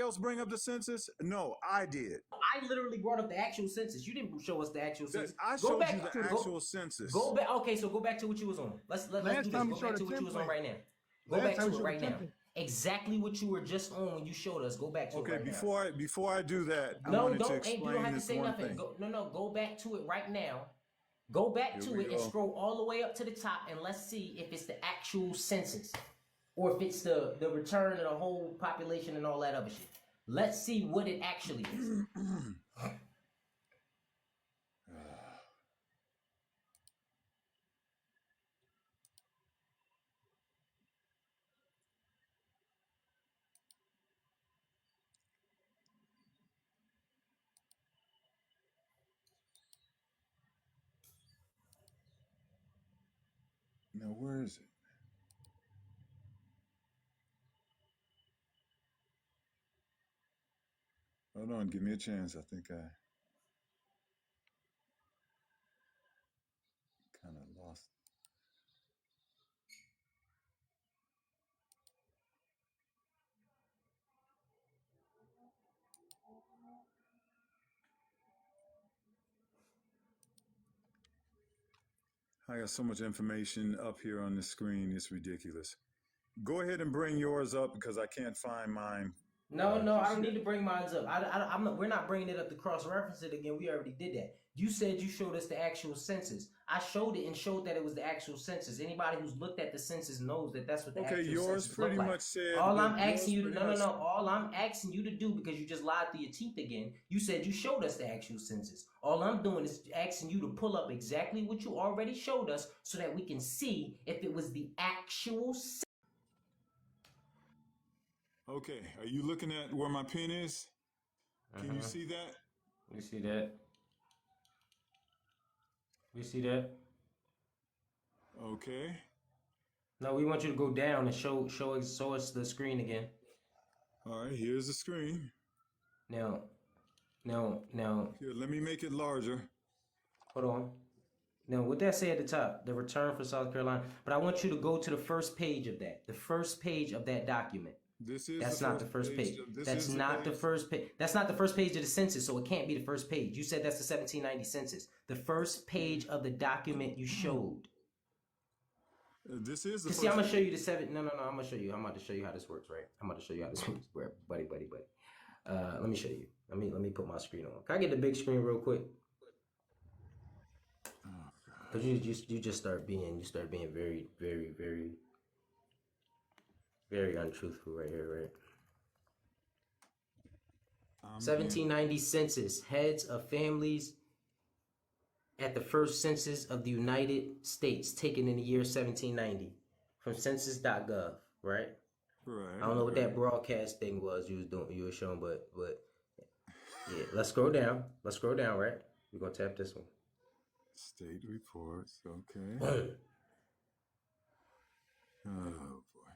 else bring up the census? No, I did. I literally brought up the actual census. You didn't show us the actual census. I showed you the actual census. Go back. Okay, so go back to what you was on. Let's do this. Go back to what you was on right now. Go back to it right now. Exactly what you were just on when you showed us. Go back to it right now. Before I do that, you don't have to say nothing. Go back to it right now. Go back to it and scroll all the way up to the top, and let's see if it's the actual census or if it's the return of the whole population and all that other shit. Let's see what it actually is. Now, where is it? Hold on, give me a chance. I think I kind of lost. I got so much information up here on the screen. It's ridiculous. Go ahead and bring yours up because I can't find mine. No, I don't need to bring mine up. We're not bringing it up to cross-reference it again. We already did that. You said you showed us the actual census. I showed it and showed that it was the actual census. Anybody who's looked at the census knows that that's what the actual census looked like. Okay, yours pretty much said. All I'm asking you to all I'm asking you to do, because you just lied through your teeth again. You said you showed us the actual census. All I'm doing is asking you to pull up exactly what you already showed us so that we can see if it was the actual census. Okay, are you looking at where my pen is? Can you see that? We see that. We see that. Okay. No, we want you to go down and show us the screen again. All right, here's the screen. Now. Here, let me make it larger. Hold on. Now, what that say at the top? The return for South Carolina. But I want you to go to the first page of that. The first page of that document. That's not the first page. That's not the first page. That's not the first page of the census, so it can't be the first page. You said that's the 1790 census. The first page of the document you showed. This is the. See, I'm gonna show you the seven. No. I'm gonna show you. I'm about to show you how this works, right? I'm about to show you how this works, buddy. Let me show you. Let me put my screen on. Can I get the big screen real quick? Because you just start being very, very, very, very untruthful right here, right? 1790 census, heads of families at the first census of the United States taken in the year 1790 from census.gov, right? Right. I don't know what that broadcast thing was you were showing, but yeah, let's scroll down. Right? We're gonna tap this one. State reports, okay. Oh boy.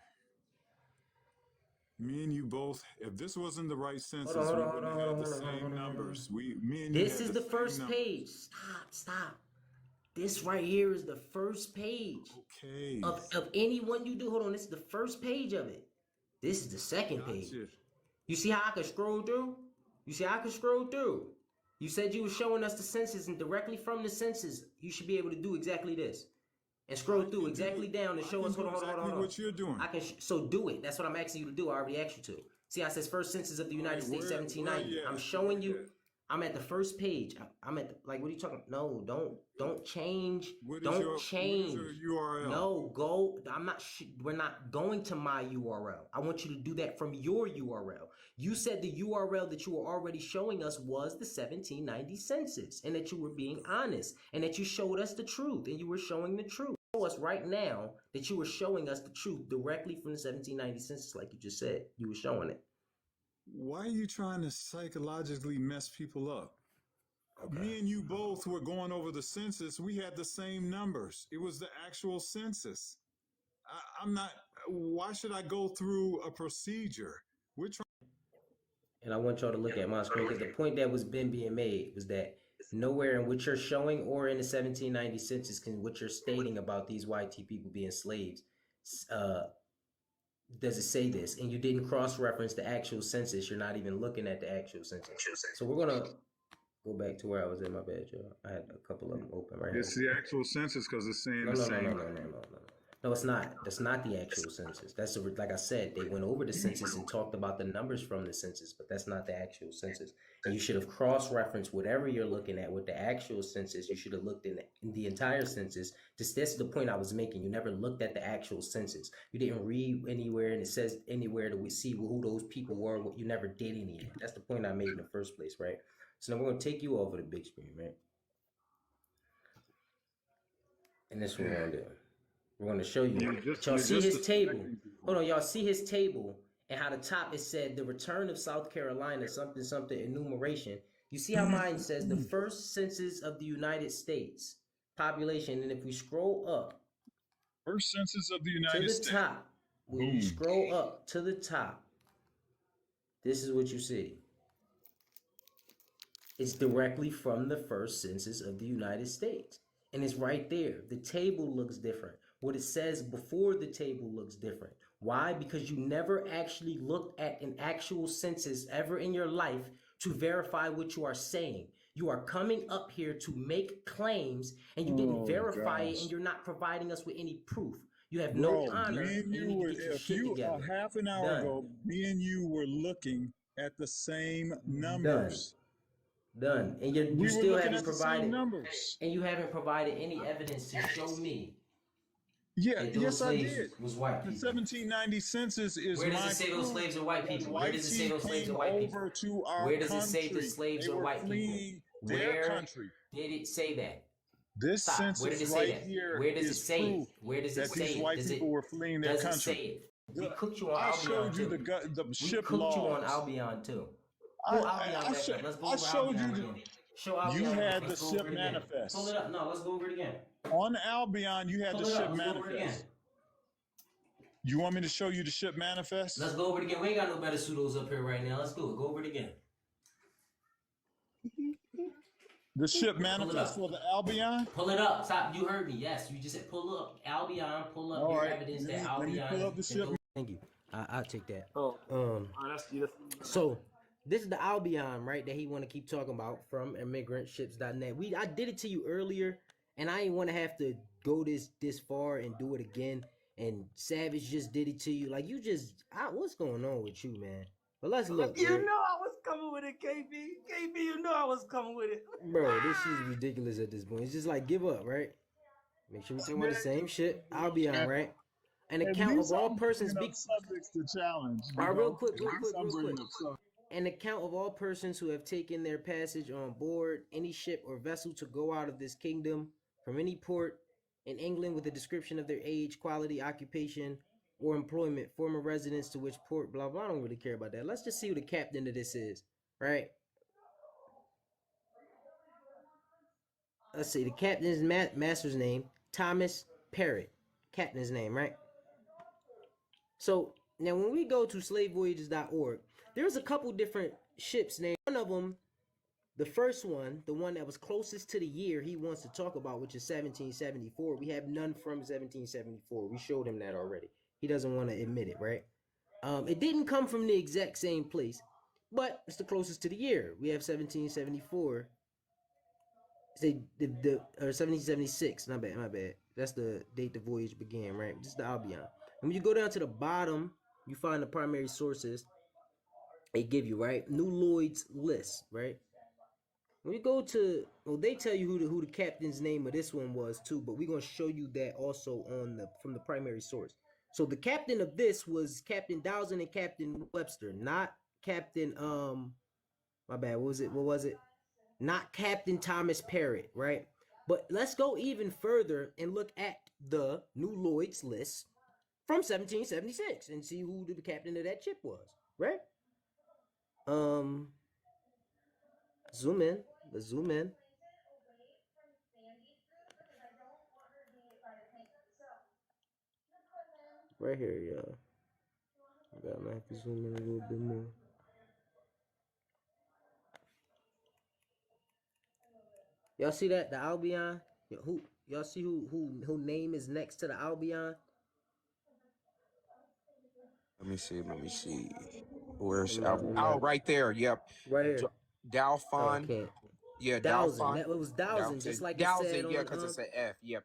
Me and you both, if this wasn't the right census, we would have had the same numbers. This is the first page. Stop. This right here is the first page. Okay. Of any one you do. Hold on, this is the first page of it. This is the second page. You see how I can scroll through? You said you were showing us the census, and directly from the census, you should be able to do exactly this. And scroll through exactly down and show us. Hold on. What you're doing. So do it. That's what I'm asking you to do. I already asked you to. See, I says first census of the United States, 1790. I'm showing you. I'm at the first page. I'm at what are you talking? No, don't change. Don't change. What is your URL? No, go. I'm not. We're not going to my URL. I want you to do that from your URL. You said the URL that you were already showing us was the 1790 census, and that you were being honest, and that you showed us the truth, and you were showing the truth. Show us right now that you were showing us the truth directly from the 1790 census, like you just said. You were showing it. Why are you trying to psychologically mess people up? Okay. Me and you both were going over the census. We had the same numbers. It was the actual census. I'm not. Why should I go through a procedure? We're trying. And I want y'all to look at my screen, because the point that was being made was that nowhere in what you're showing or in the 1790 census can what you're stating about these YT people being slaves does it say this? And you didn't cross-reference the actual census. You're not even looking at the actual census. So we're gonna go back to where I was at. My bad, Joe. I had a couple of them open right It's here. the actual census because it's saying No, the no, no, no, same no, no, thing. no, no. No, it's not. That's not the actual census. That's like I said, they went over the census and talked about the numbers from the census, but that's not the actual census. And you should have cross-referenced whatever you're looking at with the actual census. You should have looked in the entire census. That's the point I was making. You never looked at the actual census. You didn't read anywhere, and it says anywhere that we see who those people were. What you never did any of that. That's the point I made in the first place, right? So now we're gonna take you over the big screen, right? And this is what we're gonna do. We're going to show you. Y'all see his table. Hold on, y'all see his table and how the top it said the return of South Carolina, something, something, enumeration. You see how mine says the first census of the United States population. And if we scroll up First census of the to United the States. top, when you scroll up to the top, this is what you see. It's directly from the first census of the United States. And it's right there. The table looks different. What it says before the table looks different. Why? Because you never actually looked at an actual census ever in your life to verify what you are saying. You are coming up here to make claims and you didn't verify it, and you're not providing us with any proof. You have no honor. Me and you were, if you half an hour ago, me and you were looking at the same numbers. Done. And you still haven't provided numbers. And you haven't provided any evidence to show me. Yeah, yes, I did. Was white people. The 1790 census is. Where does it say those slaves are white people? Where does it say those slaves are white people? Where does it say the slaves are white people? Where did it say that? This census right here. Where does it say it? Where does it say it? These white people were fleeing their country. We cooked you on Albion. I showed you the ship laws. We cooked you on Albion too. I showed you. You had the ship manifest. Pull it up. No, let's go over it again. On Albion, you had the ship manifest. You want me to show you the ship manifest? Let's go over it again. We ain't got no better pseudos up here right now. Let's do it. Go over it again. The ship manifest for the Albion? Pull it up. Stop. You heard me. Yes. You just said pull up Albion. Pull up your evidence that Albion. Let me pull up the ship. Thank you. I'll take that. So this is the Albion, right, that he want to keep talking about from immigrant-ships.net. I did it to you earlier, and I ain't want to have to go this far and do it again. And Savage just did it to you. Like, what's going on with you, man? But let's look. You know I was coming with it, KB. KB, you know I was coming with it. Bro, this is ridiculous at this point. It's just like, give up, right? Make sure we talk about the same shit. Albion, right? An account of all persons subjects to challenge. All right, real quick. An account of all persons who have taken their passage on board any ship or vessel to go out of this kingdom from any port in England with a description of their age, quality, occupation, or employment, former residence to which port, blah, blah. I don't really care about that. Let's just see who the captain of this is, right? Let's see. The captain's master's name, Thomas Parrott. Captain's name, right? So now when we go to slavevoyages.org, there's a couple different ships named. One of them, the first one, the one that was closest to the year he wants to talk about, which is 1774. We have none from 1774. We showed him that already. He doesn't want to admit it, right? It didn't come from the exact same place, but it's the closest to the year. We have 1774. Say or 1776. My bad. That's the date the voyage began, right? This is the Albion. And when you go down to the bottom, you find the primary sources. They give you, right? New Lloyd's list, right? When you go to, well, they tell you who the captain's name of this one was too, but we're gonna show you that also from the primary source. So the captain of this was Captain Dowson and Captain Webster, not Captain my bad. What was it? Not Captain Thomas Parrott, right? But let's go even further and look at the New Lloyd's list from 1776 and see who the captain of that ship was, right? Zoom in. Let's zoom in. Right here, y'all. I might have to zoom in a little bit more. Y'all see that? The Albion? Y'all see who name is next to the Albion? Let me see. Let me see. Where's I'm Alpha? not, I'm Oh, not, right there. Yep. right here. Dalphon. Okay. Yeah, Dowsing. Dalphon. That it was dowsing, just Dowsing. like it said Dowsing. Yeah, on because it's an F. Yep.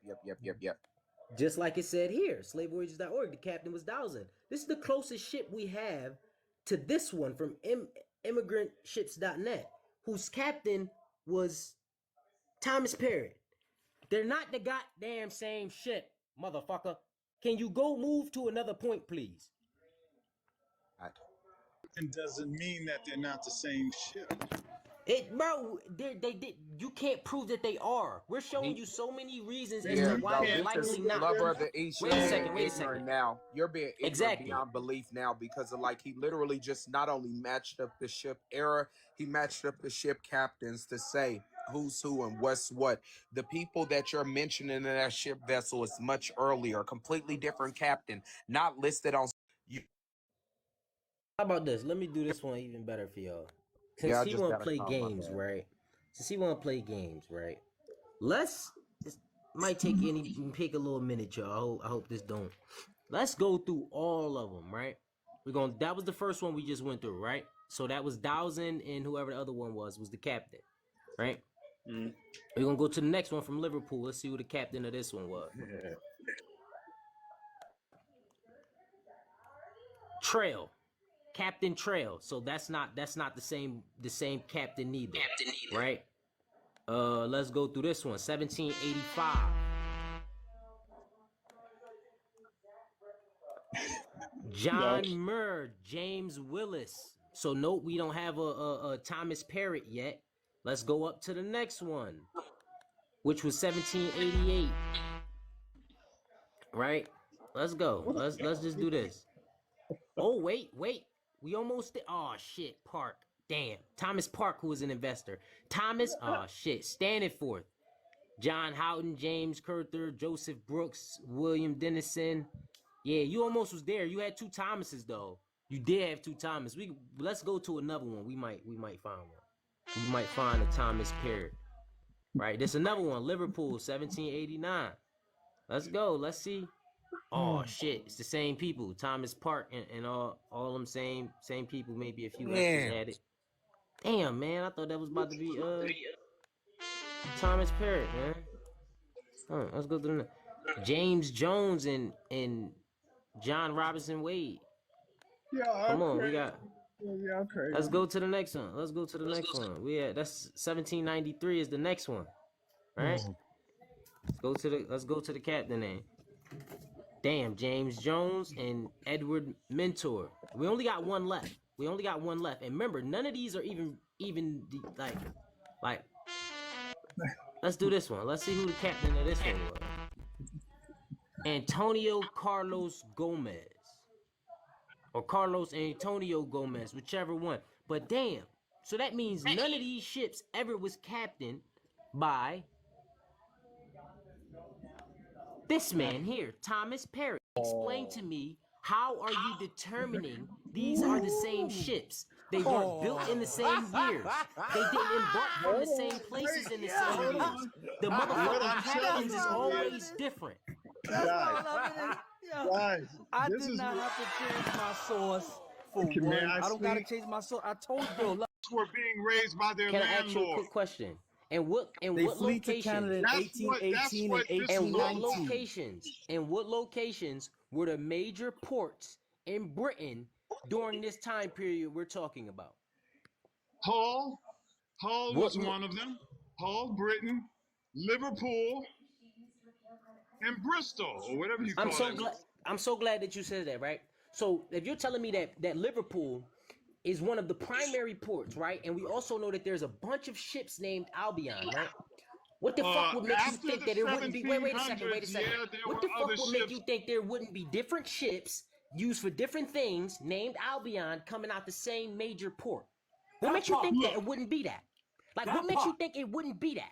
just like it said here, slavevoyages.org. The captain was dowsing. This is the closest ship we have to this one from immigrantships.net, whose captain was Thomas Perry. They're not the goddamn same ship, motherfucker. Can you go move to another point, please? It doesn't mean that they're not the same ship. Bro, they did. You can't prove that they are. We're showing you so many reasons as to Yeah, why no, they're this likely is not. lover of the East. Wait You're a being second. ignorant now. You're being ignorant Exactly. beyond belief now because of like he literally just not only matched up the ship era, he matched up the ship captains to say who's who and what's what. The people that you're mentioning in that ship vessel is much earlier, completely different captain, not listed on you. How about this? Let me do this one even better for y'all. Yeah, Since I he just want got to a play call, my games, bad. right? Since he want to play games, right? Let's. This might take a little minute, y'all. I hope this don't. Let's go through all of them, right? We're going. That was the first one we just went through, right? So that was Dowson and whoever the other one was the captain, right? We're gonna go to the next one from Liverpool. Let's see who the captain of this one was. Trail. Captain Trail. So that's not the same captain either. Right? Let's go through this one. 1785. John Muir, James Willis. So note we don't have a Thomas Parrott yet. Let's go up to the next one, which was 1788. Right? Let's go. Let's just do this. Oh, wait. We almost did. Oh, shit. Park. Damn. Thomas Park, who was an investor. Thomas, oh, shit. Standiford. John Houghton, James Curther, Joseph Brooks, William Dennison. Yeah, you almost was there. You had two Thomases, though. You did have two Thomas. Let's go to another one. We might find one. We might find a Thomas Perry. Right? There's another one. Liverpool, 1789. Let's go. Let's see. Oh shit, it's the same people. Thomas Park and all them same people, maybe a few extras added. Damn, man, I thought that was about to be Thomas Parrott, man. Let's go through the James Jones and John Robinson Wade. Yeah, Come on, we got. Yeah, okay. Let's go to the next one. We had that's 1793 is the next one, right? Let's go to the captain name. Damn, James Jones and Edward Mentor. We only got one left. And remember, none of these are even like. Let's do this one. Let's see who the captain of this one was. Antonio Carlos Gomez. Or Carlos Antonio Gomez, whichever one. But damn. So that means none of these ships ever was captained by this man here, Thomas Perry. Explain to me, how are you determining these are the same ships? They weren't built in the same years. They didn't embark from the same places in the same years. The motherfucking captains is always different. That's all of it. Guys, I this did is not what- have to change my source for May one. I I don't gotta speak? change my source. I told you. were being raised by their Can I ask you a landlord. quick question? And what They what flee to Canada in locations? 1818 what and this And what 1819. locations were the major ports in Britain during this time period we're talking about? Hull What was lo- one of them. Hull, Britain, Liverpool, and Bristol, or whatever you call it. I'm so glad that you said that, right? So if you're telling me that Liverpool is one of the primary ports, right? And we also know that there's a bunch of ships named Albion, right? What the fuck would make you After think the that it wouldn't be? Wait a second. 1700s, yeah, there What were the fuck other would make ships. you think there wouldn't be different ships used for different things named Albion coming out the same major port? What makes you think that it wouldn't be that? Like, what makes you think it wouldn't be that?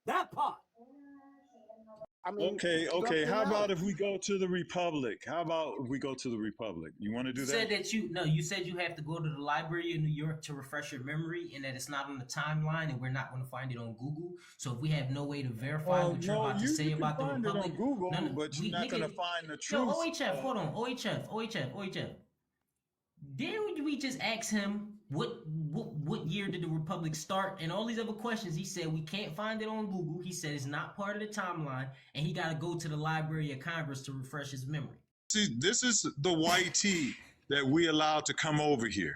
That part. I mean, Okay. something How about else. if we go to the Republic? How about if we go to the Republic? You want to do You that? said that you said you have to go to the Library of New York to refresh your memory, and that it's not on the timeline, and we're not going to find it on Google. So if we have no way to verify what you're about to say about the Republic, Google, but you're not going to find the Yo, truth. OHF, hold on, OHF. Didn't we just ask him what year did the Republic start and all these other questions? He said we can't find it on Google. He said it's not part of the timeline, and he got to go to the Library of Congress to refresh his memory. See, this is the white tea that we allowed to come over here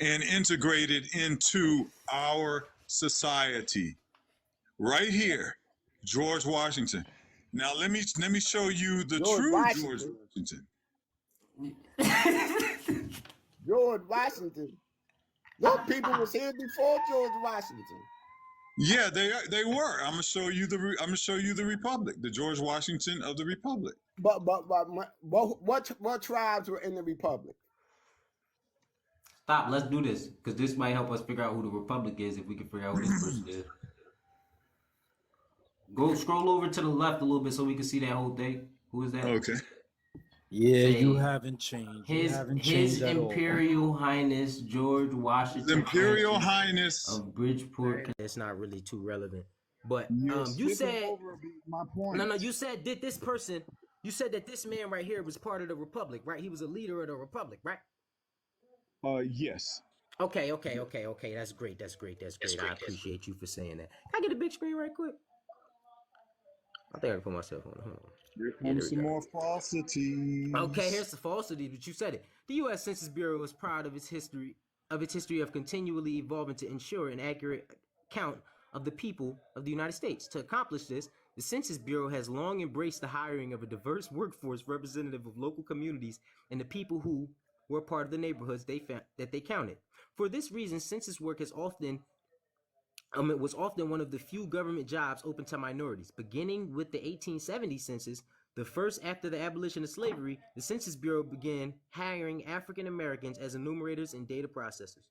and integrate it into our society. Right here, George Washington. Now let me show you the true George Washington. George Washington. Those people was here before George Washington. Yeah, they were. I'm gonna show you the Republic, the George Washington of the Republic. But what tribes were in the Republic? Stop. Let's do this because this might help us figure out who the Republic is if we can figure out who this person is. Go scroll over to the left a little bit so we can see that whole thing. Who is that? Okay. Yeah, you haven't changed. His Imperial Highness George Washington. His Imperial Highness of Bridgeport. It's not really too relevant. But Yes. you said my point. no. You said did this person? You said that this man right here was part of the Republic, right? He was a leader of the Republic, right? Yes. Okay. That's great. I appreciate you for saying that. Can I get a big screen right quick? I think I can put myself on. Hold on. Here comes some more falsities. Okay, here's the falsity, but you said it. The U.S. Census Bureau is proud of its history of continually evolving to ensure an accurate count of the people of the United States. To accomplish this, the Census Bureau has long embraced the hiring of a diverse workforce representative of local communities and the people who were part of the neighborhoods that they counted. For this reason, census work has often it was often one of the few government jobs open to minorities. Beginning with the 1870 census, the first after the abolition of slavery, the Census Bureau began hiring African Americans as enumerators and data processors.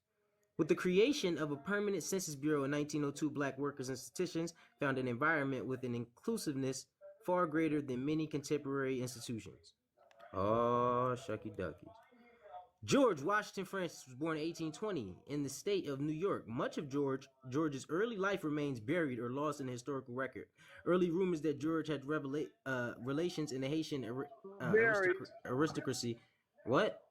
With the creation of a permanent Census Bureau in 1902, black workers and statisticians found an environment with an inclusiveness far greater than many contemporary institutions. Oh, shucky ducky. George Washington Francis was born in 1820 in the state of New York. Much of George's early life remains buried or lost in the historical record. Early rumors that George had relations in the Haitian aristocracy. What?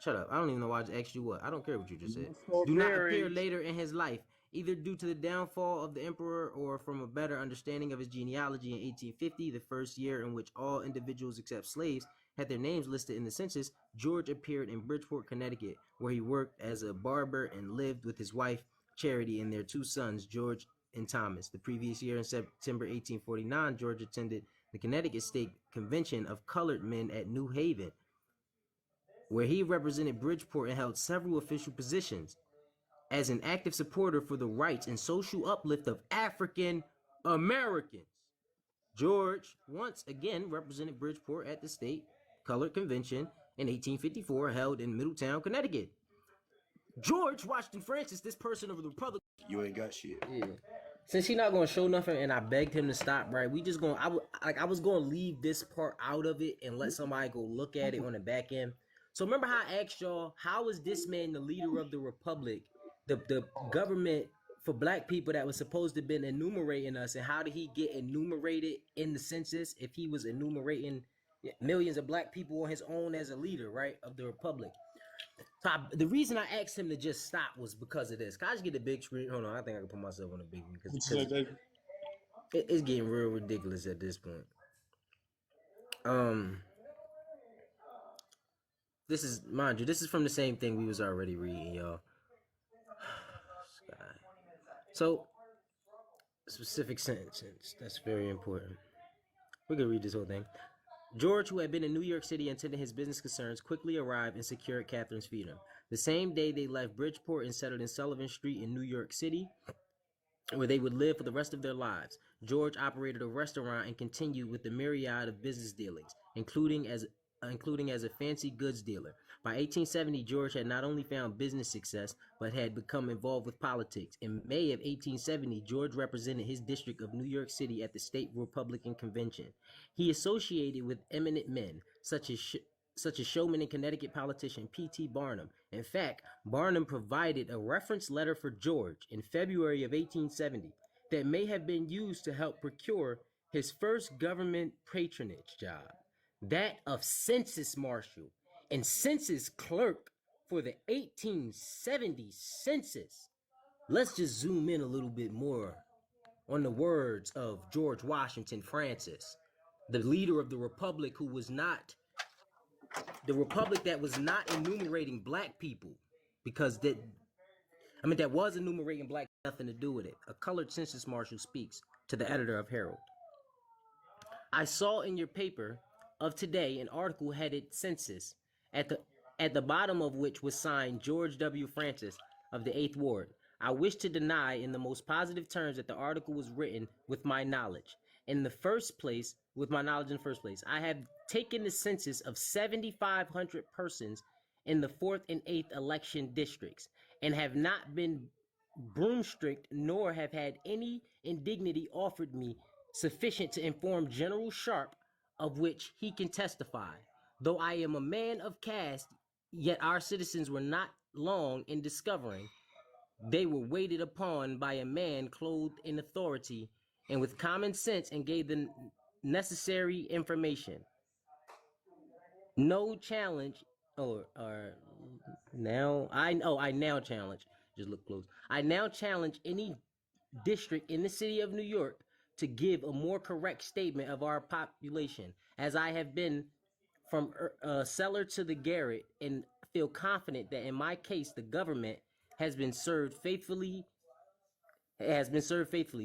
Shut up. I don't even know why I just asked you what. I don't care what you just said. Do not appear later in his life, either due to the downfall of the emperor or from a better understanding of his genealogy. In 1850, the first year in which all individuals except slaves had their names listed in the census, George appeared in Bridgeport, Connecticut, where he worked as a barber and lived with his wife, Charity, and their two sons, George and Thomas. The previous year, in September 1849, George attended the Connecticut State Convention of Colored Men at New Haven, where he represented Bridgeport and held several official positions as an active supporter for the rights and social uplift of African Americans. George once again represented Bridgeport at the State Colored Convention in 1854, held in Middletown, Connecticut. George Washington Francis, this person of the Republic. You ain't got shit. Yeah. Since he's not gonna show nothing, and I begged him to stop, right? We just gonna. I was gonna leave this part out of it and let somebody go look at it on the back end. So remember how I asked y'all, how is this man the leader of the Republic, the government for black people that was supposed to have been enumerating us, and how did he get enumerated in the census if he was enumerating millions of black people on his own as a leader, right, of the Republic? So the reason I asked him to just stop was because of this. Can I just get the big screen? Hold on, I think I can put myself on a big one because it's getting real ridiculous at this point. This is, mind you, this is from the same thing we was already reading, y'all. So, specific sentence. That's very important. We can read this whole thing. George, who had been in New York City attending his business concerns, quickly arrived and secured Catherine's freedom. The same day, they left Bridgeport and settled in Sullivan Street in New York City, where they would live for the rest of their lives. George operated a restaurant and continued with the myriad of business dealings, including as a fancy goods dealer. By 1870, George had not only found business success, but had become involved with politics. In May of 1870, George represented his district of New York City at the State Republican Convention. He associated with eminent men, such as showman and Connecticut politician P.T. Barnum. In fact, Barnum provided a reference letter for George in February of 1870 that may have been used to help procure his first government patronage job, that of census marshal and census clerk for the 1870 census. Let's just zoom in a little bit more on the words of George Washington Francis, the leader of the republic who was not, the republic that was not enumerating black people, because that was enumerating black, nothing to do with it. A colored census marshal speaks to the editor of Herald. I saw in your paper of today an article headed Census, at the bottom of which was signed George W. Francis of the 8th Ward. I wish to deny in the most positive terms that the article was written with my knowledge. In the first place, I have taken the census of 7,500 persons in the 4th and 8th election districts, and have not been broomsticked, nor have had any indignity offered me sufficient to inform General Sharp, of which he can testify. Though I am a man of caste, yet our citizens were not long in discovering they were waited upon by a man clothed in authority and with common sense, and gave the necessary information. No challenge, I now challenge. Just look close. I now challenge any district in the city of New York to give a more correct statement of our population, as I have been from cellar to the garret, and feel confident that in my case the government has been served faithfully,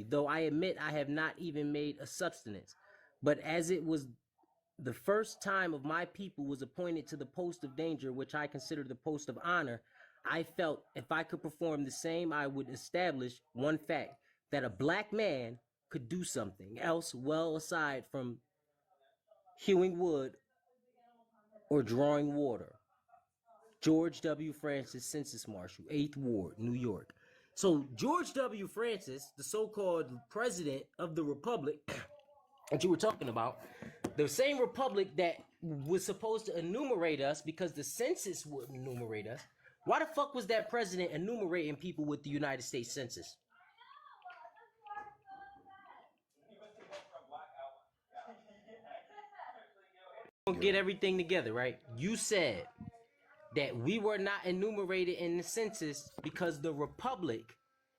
though I admit I have not even made a substance. But as it was the first time of my people was appointed to the post of danger, which I consider the post of honor, I felt if I could perform the same, I would establish one fact, that a black man could do something else well aside from hewing wood or drawing water. George W. Francis, Census Marshal, 8th Ward, New York. So George W. Francis, the so-called president of the republic that you were talking about, the same republic that was supposed to enumerate us because the census would enumerate us, why the fuck was that president enumerating people with the United States Census? Don't get everything together, right? You said that we were not enumerated in the census because the republic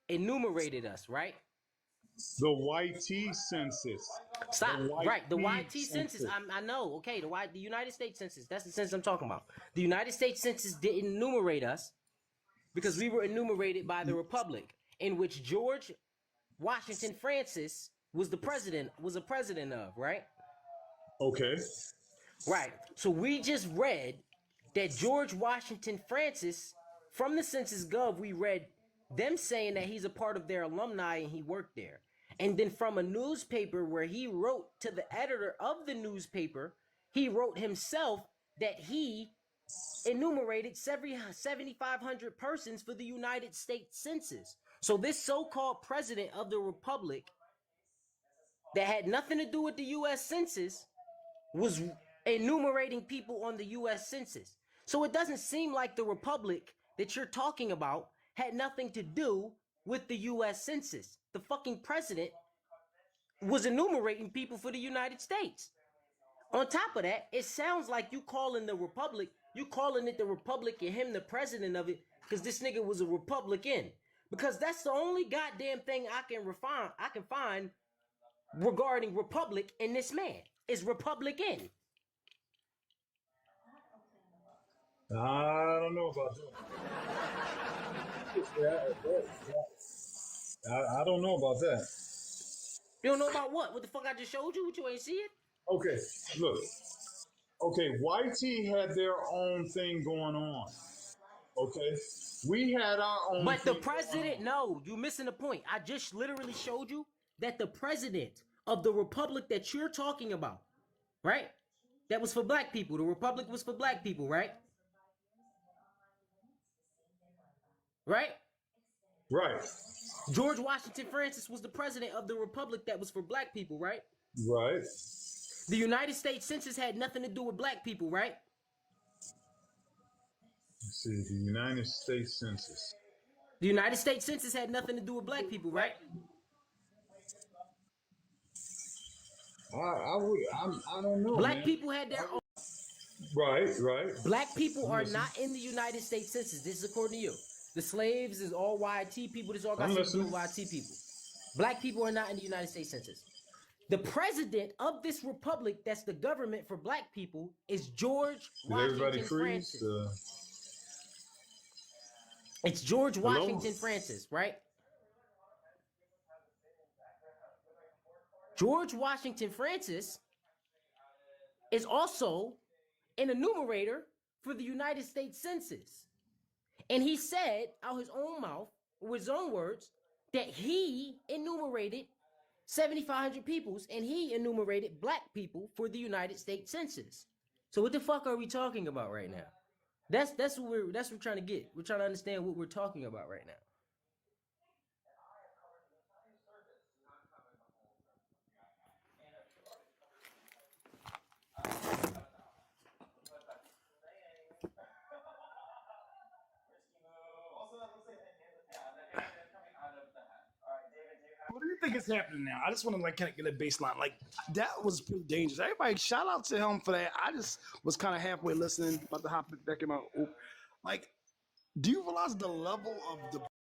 enumerated us, right? The YT census. Stop. Right, the YT census. census. I know. Okay, the United States Census. That's the census I'm talking about. The United States Census didn't enumerate us because we were enumerated by the republic, in which George Washington Francis was a president of, right? Okay. Right. So we just read that George Washington Francis, from the Census Gov, we read them saying that he's a part of their alumni and he worked there. And then from a newspaper where he wrote to the editor of the newspaper, he wrote himself that he enumerated 7,500 persons for the United States Census. So this so-called president of the republic that had nothing to do with the U.S. Census was enumerating people on the U.S. Census. So it doesn't seem like the republic that you're talking about had nothing to do with the U.S. Census. The fucking president was enumerating people for the United States. On top of that, it sounds like you calling it the republic and him the president of it because this nigga was a Republican. Because that's the only goddamn thing I can find regarding republic in this man is Republican. I don't know about that. I don't know about that. You don't know about what? What the fuck I just showed you? What, you ain't see it? Okay, look. Okay, YT had their own thing going on. Okay, we had our own. But the president, no, you're missing the point. I just literally showed you that the president of the republic that you're talking about, right? That was for black people. The republic was for black people, right? Right? Right. George Washington Francis was the president of the republic that was for black people, right? Right. The United States Census had nothing to do with black people, right? Let's see, the United States Census. The United States Census had nothing to do with black people, right? I don't know. Black man. people had their own. Right. Black people I'm are listening. not in the United States Census. This is according to you. The slaves is all YT people. This all got I'm something to do listening. with YT people. Black people are not in the United States Census. The president of this republic, that's the government for black people, is George Did everybody Washington freeze? Francis. It's George Hello? Washington Francis, right? George Washington Francis is also an enumerator for the United States Census. And he said out his own mouth, with his own words, that he enumerated 7,500 peoples and he enumerated black people for the United States Census. So what the fuck are we talking about right now? That's what we're trying to get. We're trying to understand what we're talking about right now. What do you think is happening now? I just want to like kind of get a baseline. Like that was pretty dangerous. Everybody, shout out to him for that. I just was kind of halfway listening, about to hop back in my. Like, do you realize the level of the